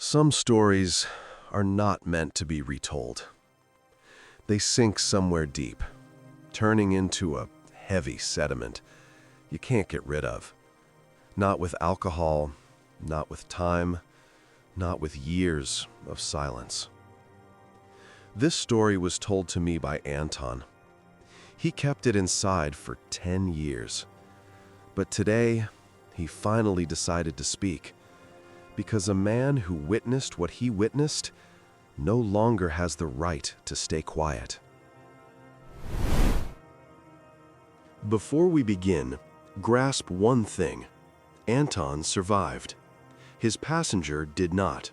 Some stories are not meant to be retold. They sink somewhere deep, turning into a heavy sediment you can't get rid of. Not with alcohol, not with time, not with years of silence. This story was told to me by Anton. He kept it inside for 10 years. But today, he finally decided to speak. Because a man who witnessed what he witnessed no longer has the right to stay quiet. Before we begin, grasp one thing. Anton survived. His passenger did not.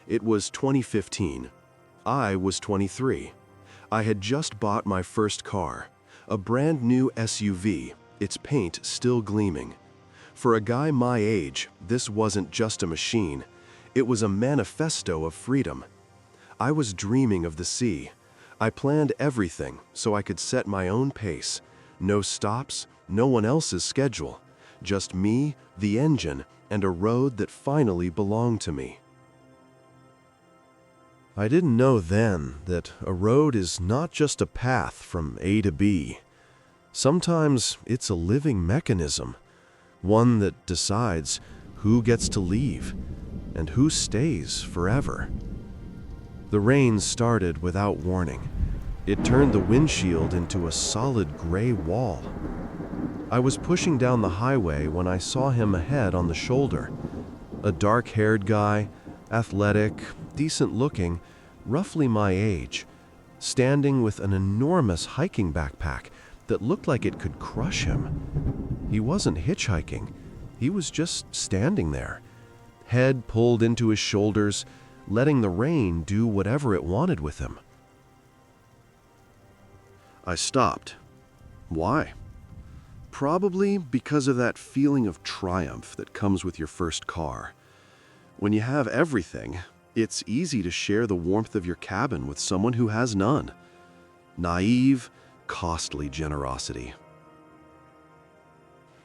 It was 2015. I was 23. I had just bought my first car, a brand new SUV, its paint still gleaming. For a guy my age, this wasn't just a machine, it was a manifesto of freedom. I was dreaming of the sea. I planned everything so I could set my own pace. No stops, no one else's schedule. Just me, the engine, and a road that finally belonged to me. I didn't know then that a road is not just a path from A to B. Sometimes it's a living mechanism. One that decides who gets to leave and who stays forever. The rain started without warning. It turned the windshield into a solid gray wall. I was pushing down the highway when I saw him ahead on the shoulder. A dark-haired guy, athletic, decent-looking, roughly my age, standing with an enormous hiking backpack that looked like it could crush him. He wasn't hitchhiking. He was just standing there, head pulled into his shoulders, letting the rain do whatever it wanted with him. I stopped. Why? Probably because of that feeling of triumph that comes with your first car. When you have everything, it's easy to share the warmth of your cabin with someone who has none. Naive, costly generosity.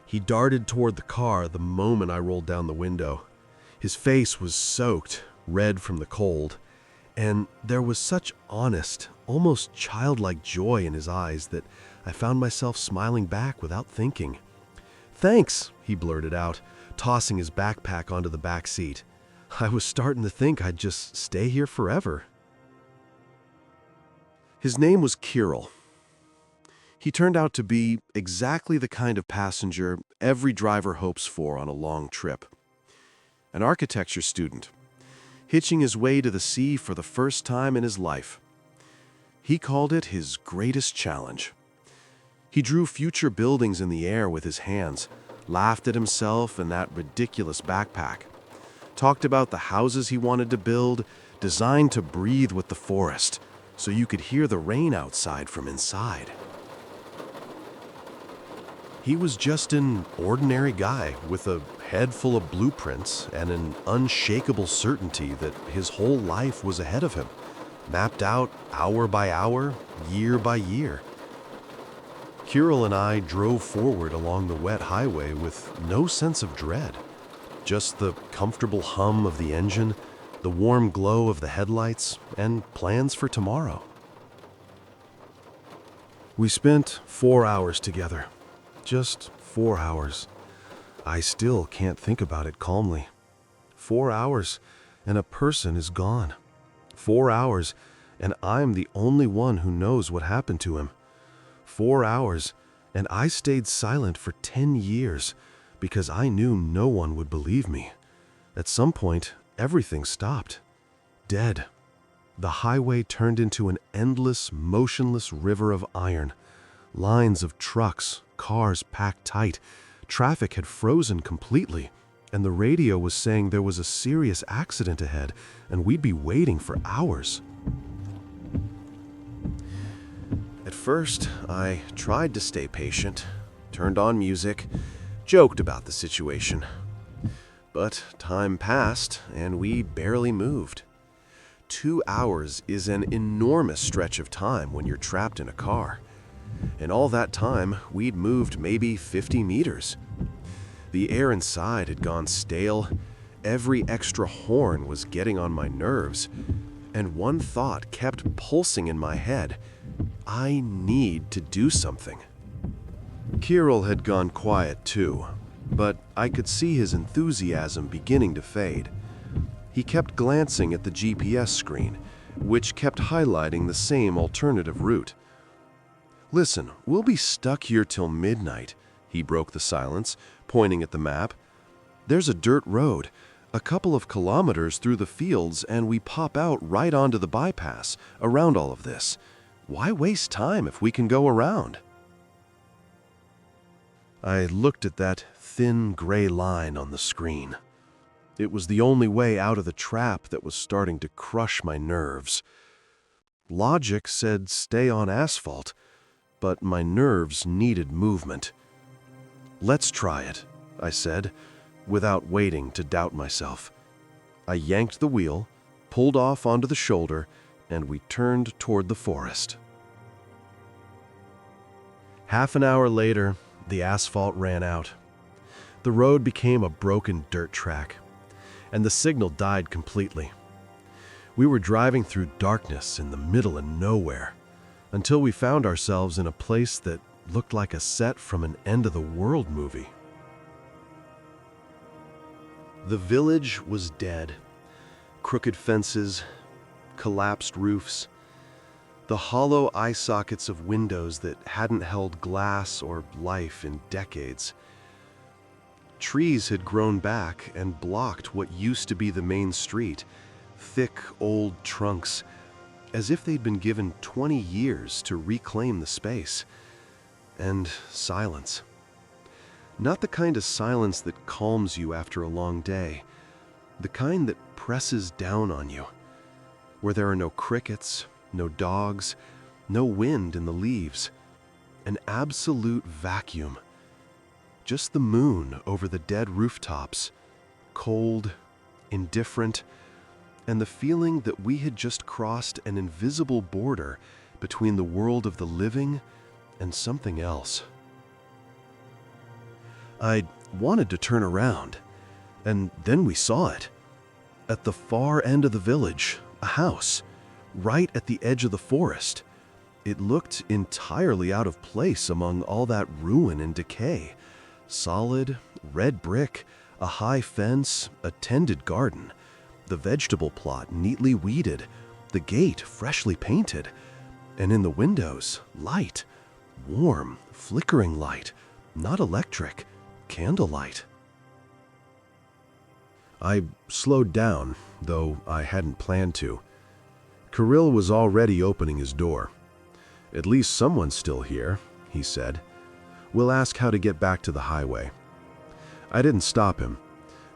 He darted toward the car the moment I rolled down the window. His face was soaked, red from the cold, and there was such honest, almost childlike joy in his eyes that I found myself smiling back without thinking. "Thanks," he blurted out, tossing his backpack onto the back seat. I was starting to think I'd just stay here forever. His name was Kirill. He turned out to be exactly the kind of passenger every driver hopes for on a long trip. An architecture student, hitching his way to the sea for the first time in his life. He called it his greatest challenge. He drew future buildings in the air with his hands, laughed at himself and that ridiculous backpack, talked about the houses he wanted to build, designed to breathe with the forest, so you could hear the rain outside from inside. He was just an ordinary guy with a head full of blueprints and an unshakable certainty that his whole life was ahead of him, mapped out hour by hour, year by year. Kirill and I drove forward along the wet highway with no sense of dread, just the comfortable hum of the engine, the warm glow of the headlights, and plans for tomorrow. We spent 4 hours together. Just 4 hours. I still can't think about it calmly. 4 hours, and a person is gone. 4 hours, and I'm the only one who knows what happened to him. 4 hours, and I stayed silent for 10 years because I knew no one would believe me. At some point, everything stopped. Dead. The highway turned into an endless, motionless river of iron. Lines of trucks, cars packed tight. Traffic had frozen completely, and the radio was saying there was a serious accident ahead, and we'd be waiting for hours. At first, I tried to stay patient, turned on music, joked about the situation. But time passed, and we barely moved. 2 hours is an enormous stretch of time when you're trapped in a car. In all that time, we'd moved maybe 50 meters. The air inside had gone stale, Every extra horn was getting on my nerves, and one thought kept pulsing in my head. I need to do something. Kirill had gone quiet too, but I could see his enthusiasm beginning to fade. He kept glancing at the GPS screen, which kept highlighting the same alternative route. "Listen, we'll be stuck here till midnight," he broke the silence, pointing at the map. "There's a dirt road, a couple of kilometers through the fields, and we pop out right onto the bypass, around all of this. Why waste time if we can go around?" I looked at that thin gray line on the screen. It was the only way out of the trap that was starting to crush my nerves. Logic said stay on asphalt, but my nerves needed movement. "Let's try it," I said, without waiting to doubt myself. I yanked the wheel, pulled off onto the shoulder, and we turned toward the forest. Half an hour later, the asphalt ran out. The road became a broken dirt track, and the signal died completely. We were driving through darkness in the middle of nowhere, until we found ourselves in a place that looked like a set from an end-of-the-world movie. The village was dead. Crooked fences, collapsed roofs, the hollow eye sockets of windows that hadn't held glass or life in decades. Trees had grown back and blocked what used to be the main street, thick old trunks, as if they'd been given 20 years to reclaim the space. And silence. Not the kind of silence that calms you after a long day, the kind that presses down on you, where there are no crickets, no dogs, no wind in the leaves, an absolute vacuum. Just the moon over the dead rooftops, cold, indifferent, and the feeling that we had just crossed an invisible border between the world of the living and something else. I wanted to turn around, and then we saw it. At the far end of the village, a house, right at the edge of the forest. It looked entirely out of place among all that ruin and decay. Solid, red brick, a high fence, a tended garden, the vegetable plot neatly weeded, the gate freshly painted, and in the windows, light, warm, flickering light, not electric, candlelight. I slowed down, though I hadn't planned to. Kirill was already opening his door. "At least someone's still here," he said. "We'll ask how to get back to the highway." I didn't stop him.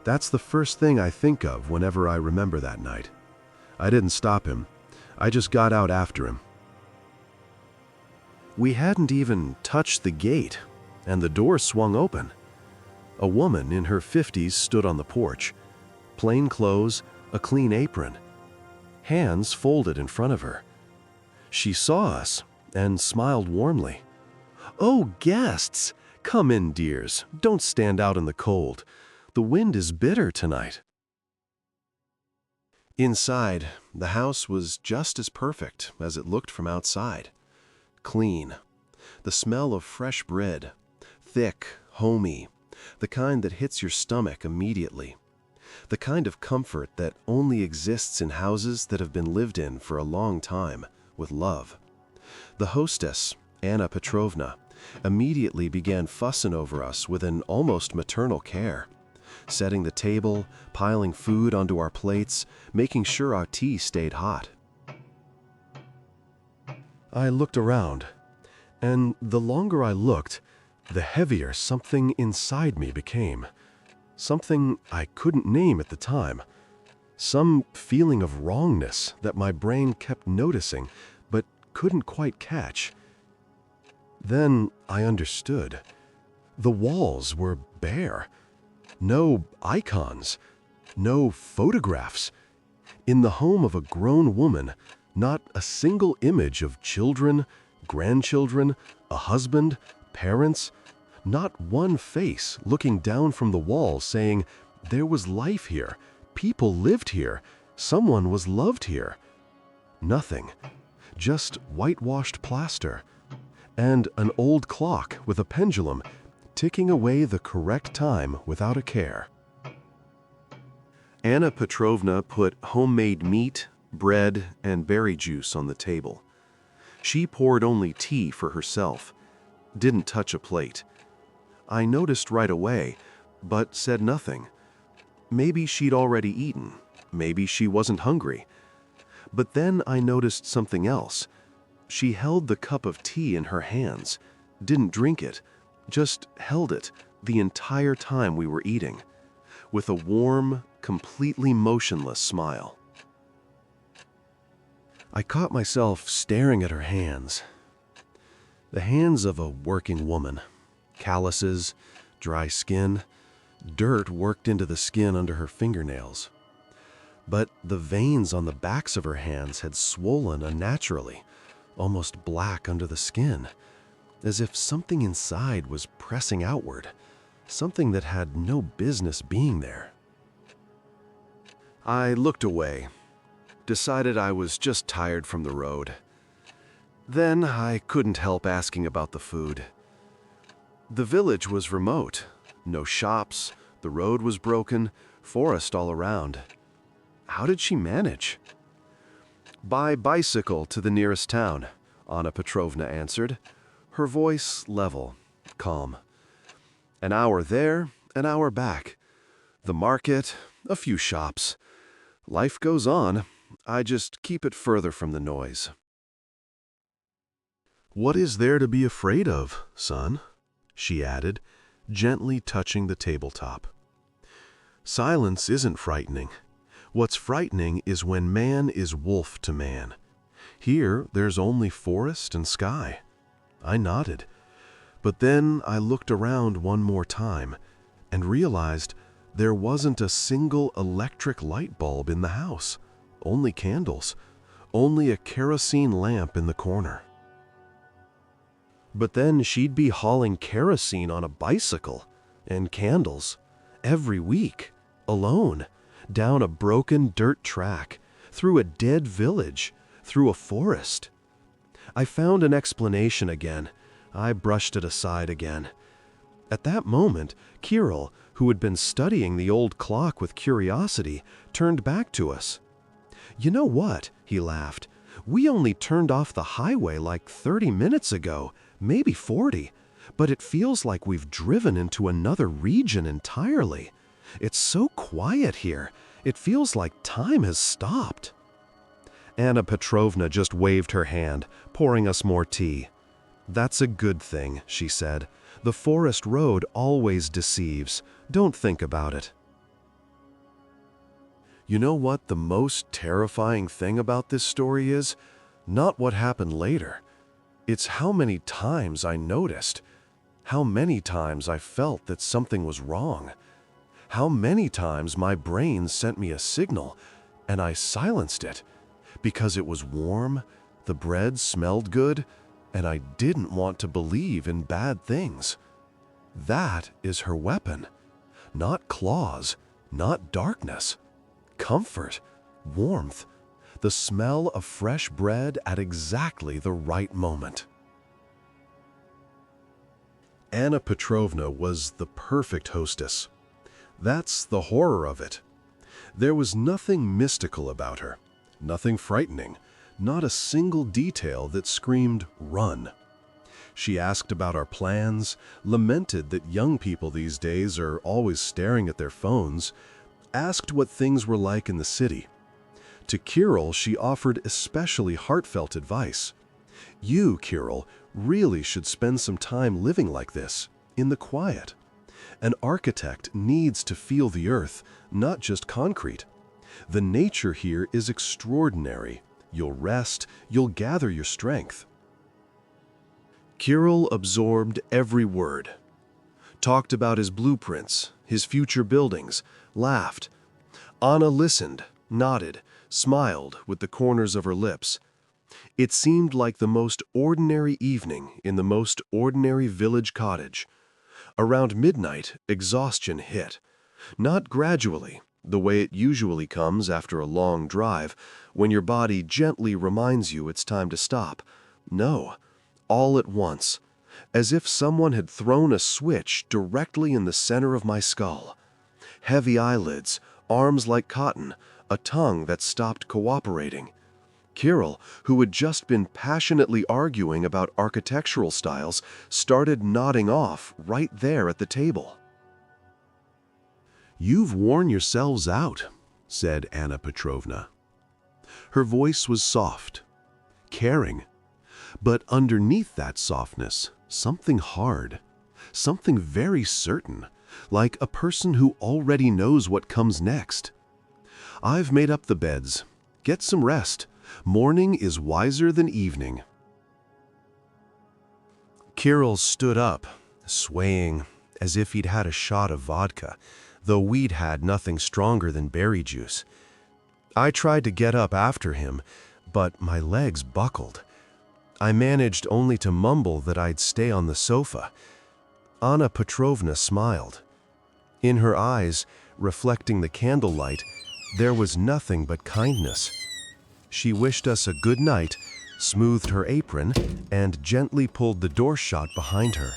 That's the first thing I think of whenever I remember that night. I didn't stop him. I just got out after him. We hadn't even touched the gate, and the door swung open. A woman in her 50s stood on the porch. Plain clothes, a clean apron. Hands folded in front of her. She saw us and smiled warmly. "Oh, guests! Come in, dears. Don't stand out in the cold. The wind is bitter tonight." Inside, the house was just as perfect as it looked from outside. Clean. The smell of fresh bread. Thick, homey. The kind that hits your stomach immediately. The kind of comfort that only exists in houses that have been lived in for a long time, with love. The hostess, Anna Petrovna, immediately began fussing over us with an almost maternal care, setting the table, piling food onto our plates, making sure our tea stayed hot. I looked around, and the longer I looked, the heavier something inside me became. Something I couldn't name at the time. Some feeling of wrongness that my brain kept noticing, but couldn't quite catch. Then I understood. The walls were bare. No icons. No photographs. In the home of a grown woman, not a single image of children, grandchildren, a husband, parents, not one face looking down from the wall saying, There was life here. People lived here. Someone was loved here. Nothing. Just whitewashed plaster. And an old clock with a pendulum ticking away the correct time without a care. Anna Petrovna put homemade meat, bread, and berry juice on the table. She poured only tea for herself, didn't touch a plate. I noticed right away, but said nothing. Maybe she'd already eaten. Maybe she wasn't hungry. But then I noticed something else. She held the cup of tea in her hands, didn't drink it, just held it the entire time we were eating, with a warm, completely motionless smile. I caught myself staring at her hands. The hands of a working woman. Calluses, dry skin, dirt worked into the skin under her fingernails. But the veins on the backs of her hands had swollen unnaturally, almost black under the skin, as if something inside was pressing outward, something that had no business being there. I looked away, decided I was just tired from the road. Then I couldn't help asking about the food. The village was remote, no shops, the road was broken, forest all around. How did she manage? By bicycle to the nearest town, Anna Petrovna answered, her voice level, calm. An hour there, an hour back. The market, a few shops. Life goes on. I just keep it further from the noise. What is there to be afraid of, son? She added, gently touching the tabletop. Silence isn't frightening. What's frightening is when man is wolf to man. Here, there's only forest and sky. I nodded. But then I looked around one more time and realized there wasn't a single electric light bulb in the house. Only candles. Only a kerosene lamp in the corner. But then she'd be hauling kerosene on a bicycle and candles every week, alone, down a broken dirt track, through a dead village, through a forest. I found an explanation again. I brushed it aside again. At that moment, Kirill, who had been studying the old clock with curiosity, turned back to us. "You know what?" he laughed. "We only turned off the highway like 30 minutes ago, maybe 40, but it feels like we've driven into another region entirely. It's so quiet here. It feels like time has stopped." Anna Petrovna just waved her hand, pouring us more tea. "That's a good thing," she said. "The forest road always deceives. Don't think about it." You know what the most terrifying thing about this story is? Not what happened later. It's how many times I noticed. How many times I felt that something was wrong. How many times my brain sent me a signal and I silenced it because it was warm, the bread smelled good, and I didn't want to believe in bad things. That is her weapon. Not claws, not darkness. Comfort, warmth, the smell of fresh bread at exactly the right moment. Anna Petrovna was the perfect hostess. That's the horror of it. There was nothing mystical about her, nothing frightening, not a single detail that screamed, "Run." She asked about our plans, lamented that young people these days are always staring at their phones, asked what things were like in the city. To Kirill, she offered especially heartfelt advice. "You, Kirill, really should spend some time living like this, in the quiet. An architect needs to feel the earth, not just concrete. The nature here is extraordinary. You'll rest, you'll gather your strength." Kirill absorbed every word. Talked about his blueprints, his future buildings, laughed. Anna listened, nodded, smiled with the corners of her lips. It seemed like the most ordinary evening in the most ordinary village cottage. Around midnight, exhaustion hit. Not gradually, the way it usually comes after a long drive, when your body gently reminds you it's time to stop. No, all at once, as if someone had thrown a switch directly in the center of my skull. Heavy eyelids, arms like cotton, a tongue that stopped cooperating. Kirill, who had just been passionately arguing about architectural styles, started nodding off right there at the table. "You've worn yourselves out," said Anna Petrovna. Her voice was soft, caring, but underneath that softness, something hard, something very certain, like a person who already knows what comes next. "I've made up the beds. Get some rest. Morning is wiser than evening." Kirill stood up, swaying as if he'd had a shot of vodka, though we'd had nothing stronger than berry juice. I tried to get up after him, but my legs buckled. I managed only to mumble that I'd stay on the sofa. Anna Petrovna smiled. In her eyes, reflecting the candlelight, there was nothing but kindness. She wished us a good night, smoothed her apron, and gently pulled the door shut behind her.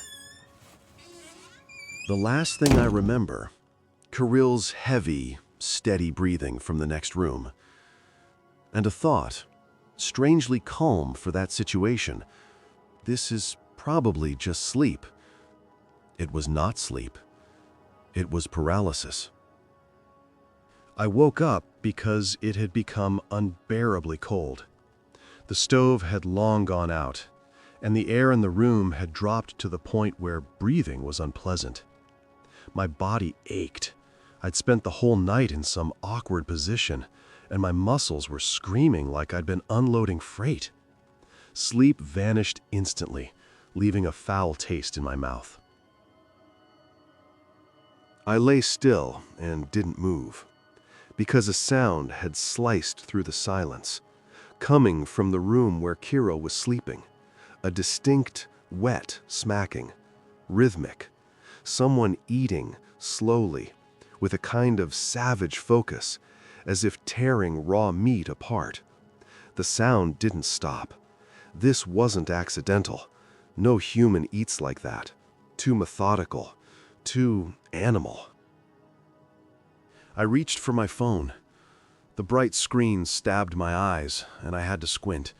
The last thing I remember, Kirill's heavy, steady breathing from the next room. And a thought, strangely calm for that situation. This is probably just sleep. It was not sleep. It was paralysis. I woke up because it had become unbearably cold. The stove had long gone out, and the air in the room had dropped to the point where breathing was unpleasant. My body ached. I'd spent the whole night in some awkward position, and my muscles were screaming like I'd been unloading freight. Sleep vanished instantly, leaving a foul taste in my mouth. I lay still and didn't move, because a sound had sliced through the silence, coming from the room where Kirill was sleeping. A distinct, wet smacking, rhythmic, someone eating slowly, with a kind of savage focus, as if tearing raw meat apart. The sound didn't stop. This wasn't accidental. No human eats like that. Too methodical, too animal. I reached for my phone. The bright screen stabbed my eyes, and I had to squint.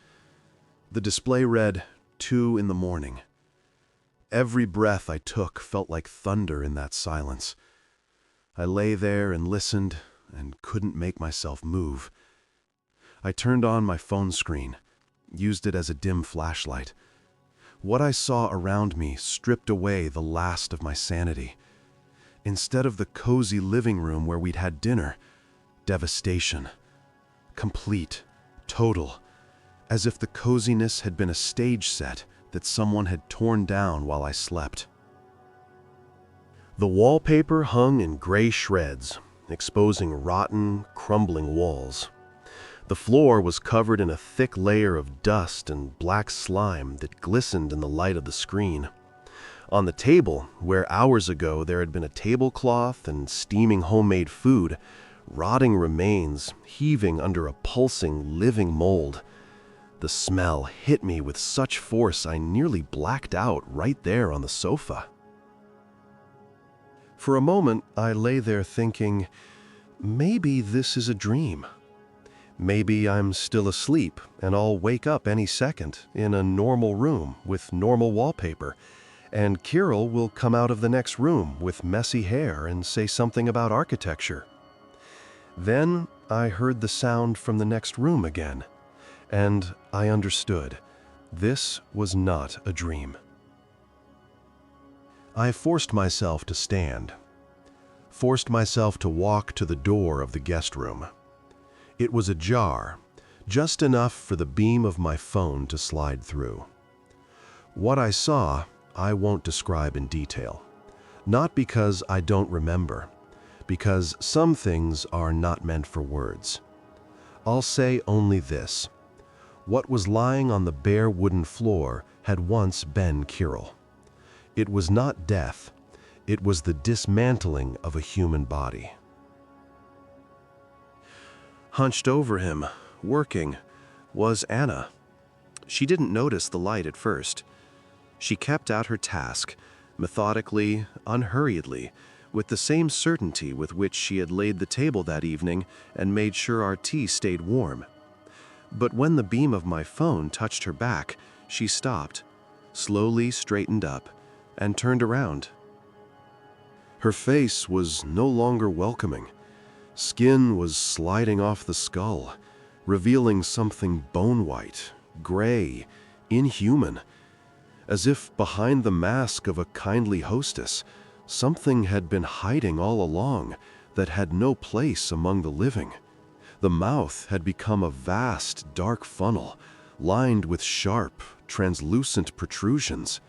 The display read 2 in the morning. Every breath I took felt like thunder in that silence. I lay there and listened and couldn't make myself move. I turned on my phone screen, used it as a dim flashlight. What I saw around me stripped away the last of my sanity. Instead of the cozy living room where we'd had dinner, devastation. Complete, total, as if the coziness had been a stage set that someone had torn down while I slept. The wallpaper hung in gray shreds, exposing rotten, crumbling walls. The floor was covered in a thick layer of dust and black slime that glistened in the light of the screen. On the table, where hours ago there had been a tablecloth and steaming homemade food, rotting remains heaving under a pulsing, living mold. The smell hit me with such force I nearly blacked out right there on the sofa. For a moment, I lay there thinking, maybe this is a dream. Maybe I'm still asleep and I'll wake up any second in a normal room with normal wallpaper, and Kirill will come out of the next room with messy hair and say something about architecture. Then I heard the sound from the next room again, and I understood. This was not a dream. I forced myself to stand, forced myself to walk to the door of the guest room. It was ajar, just enough for the beam of my phone to slide through. What I saw, I won't describe in detail. Not because I don't remember, because some things are not meant for words. I'll say only this. What was lying on the bare wooden floor had once been Kirill. It was not death. It was the dismantling of a human body. Hunched over him, working, was Anna. She didn't notice the light at first. She kept at her task, methodically, unhurriedly, with the same certainty with which she had laid the table that evening and made sure our tea stayed warm. But when the beam of my phone touched her back, she stopped, slowly straightened up, and turned around. Her face was no longer welcoming. Skin was sliding off the skull, revealing something bone-white, gray, inhuman. As if behind the mask of a kindly hostess, something had been hiding all along that had no place among the living. The mouth had become a vast, dark funnel, lined with sharp, translucent protrusions.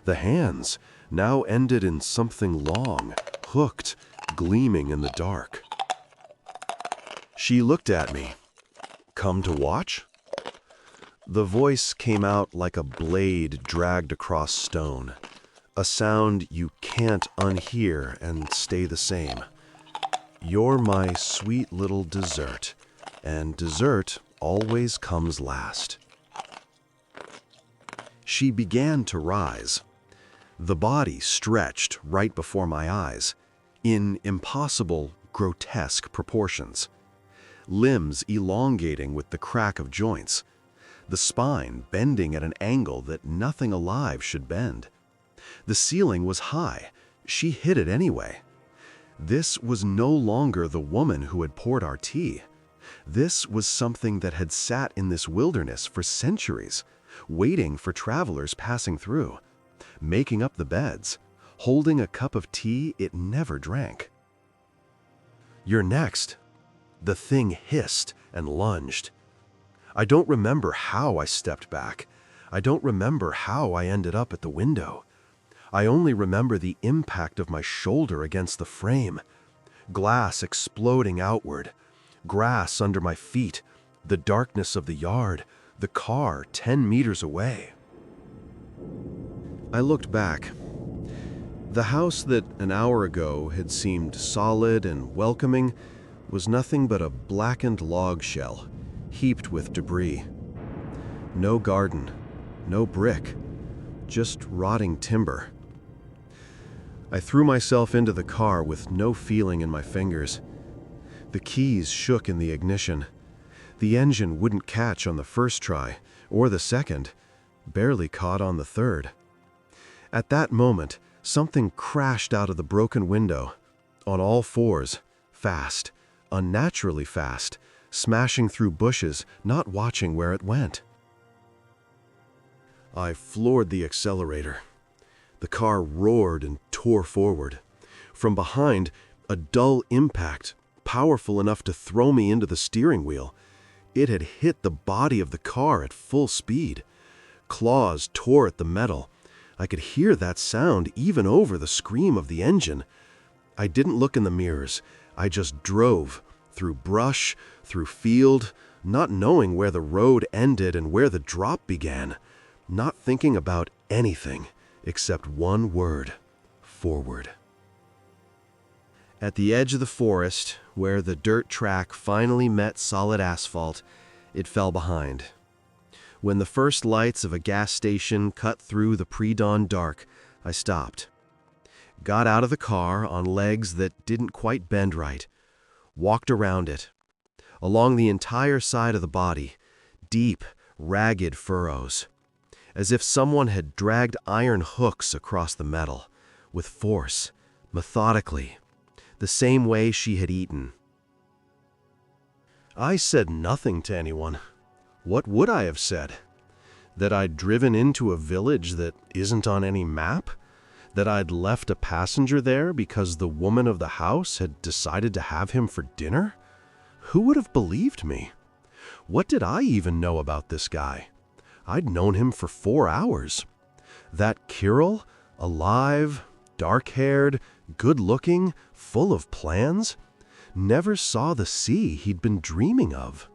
The hands now ended in something long, hooked, gleaming in the dark. She looked at me. "Come to watch?" The voice came out like a blade dragged across stone, a sound you can't unhear and stay the same. "You're my sweet little dessert, and dessert always comes last." She began to rise. The body stretched right before my eyes, in impossible, grotesque proportions. Limbs elongating with the crack of joints, the spine bending at an angle that nothing alive should bend. The ceiling was high. She hit it anyway. This was no longer the woman who had poured our tea. This was something that had sat in this wilderness for centuries, waiting for travelers passing through, making up the beds, holding a cup of tea it never drank. "You're next." The thing hissed and lunged. I don't remember how I stepped back. I don't remember how I ended up at the window. I only remember the impact of my shoulder against the frame, glass exploding outward, grass under my feet, the darkness of the yard, the car 10 meters away. I looked back. The house that an hour ago had seemed solid and welcoming was nothing but a blackened log shell, heaped with debris. No garden, no brick, just rotting timber. I threw myself into the car with no feeling in my fingers. The keys shook in the ignition. The engine wouldn't catch on the first try, or the second, barely caught on the third. At that moment, something crashed out of the broken window, on all fours, fast, unnaturally fast, smashing through bushes, not watching where it went. I floored the accelerator. The car roared and tore forward. From behind, a dull impact, powerful enough to throw me into the steering wheel. It had hit the body of the car at full speed. Claws tore at the metal. I could hear that sound even over the scream of the engine. I didn't look in the mirrors. I just drove, through brush, through field, not knowing where the road ended and where the drop began, not thinking about anything except one word: forward. At the edge of the forest, where the dirt track finally met solid asphalt, it fell behind. When the first lights of a gas station cut through the pre-dawn dark, I stopped. Got out of the car on legs that didn't quite bend right. Walked around it. Along the entire side of the body, deep, ragged furrows. As if someone had dragged iron hooks across the metal, with force, methodically, the same way she had eaten. I said nothing to anyone. What would I have said? That I'd driven into a village that isn't on any map? That I'd left a passenger there because the woman of the house had decided to have him for dinner? Who would have believed me? What did I even know about this guy? I'd known him for 4 hours. That Kirill, alive, dark-haired, good-looking, full of plans, never saw the sea he'd been dreaming of.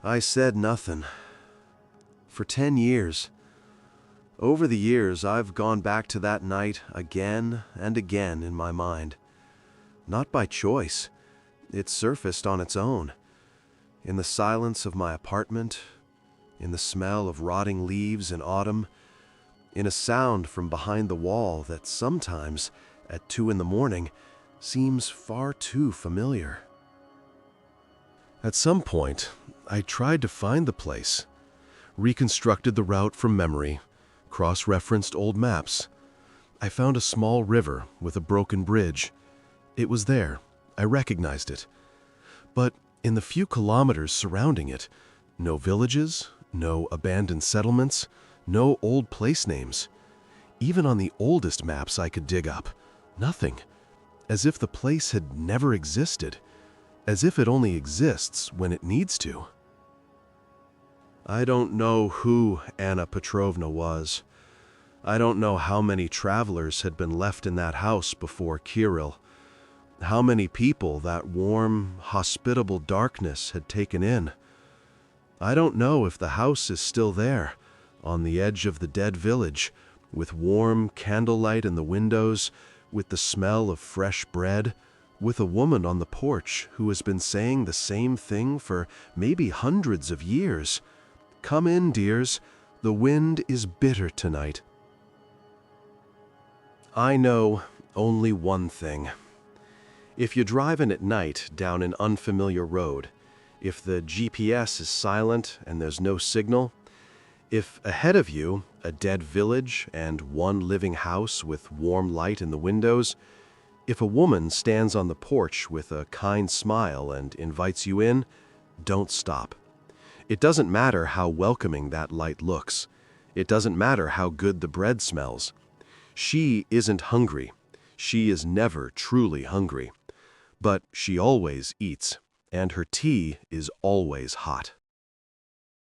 I said nothing. For 10 years, Over the years, I've gone back to that night again and again in my mind. Not by choice. It surfaced on its own. In the silence of my apartment, in the smell of rotting leaves in autumn, in a sound from behind the wall that sometimes, at 2 in the morning, seems far too familiar. At some point, I tried to find the place, reconstructed the route from memory, cross-referenced old maps. I found a small river with a broken bridge. It was there. I recognized it. But in the few kilometers surrounding it, no villages, no abandoned settlements, no old place names. Even on the oldest maps I could dig up, nothing. As if the place had never existed. As if it only exists when it needs to. I don't know who Anna Petrovna was. I don't know how many travelers had been left in that house before Kirill. How many people that warm, hospitable darkness had taken in. I don't know if the house is still there, on the edge of the dead village, with warm candlelight in the windows, with the smell of fresh bread, with a woman on the porch who has been saying the same thing for maybe hundreds of years. Come in, dears. The wind is bitter tonight. I know only one thing. If you're driving at night down an unfamiliar road, if the GPS is silent and there's no signal, if ahead of you a dead village and one living house with warm light in the windows, if a woman stands on the porch with a kind smile and invites you in, don't stop. It doesn't matter how welcoming that light looks. It doesn't matter how good the bread smells. She isn't hungry. She is never truly hungry. But she always eats, and her tea is always hot.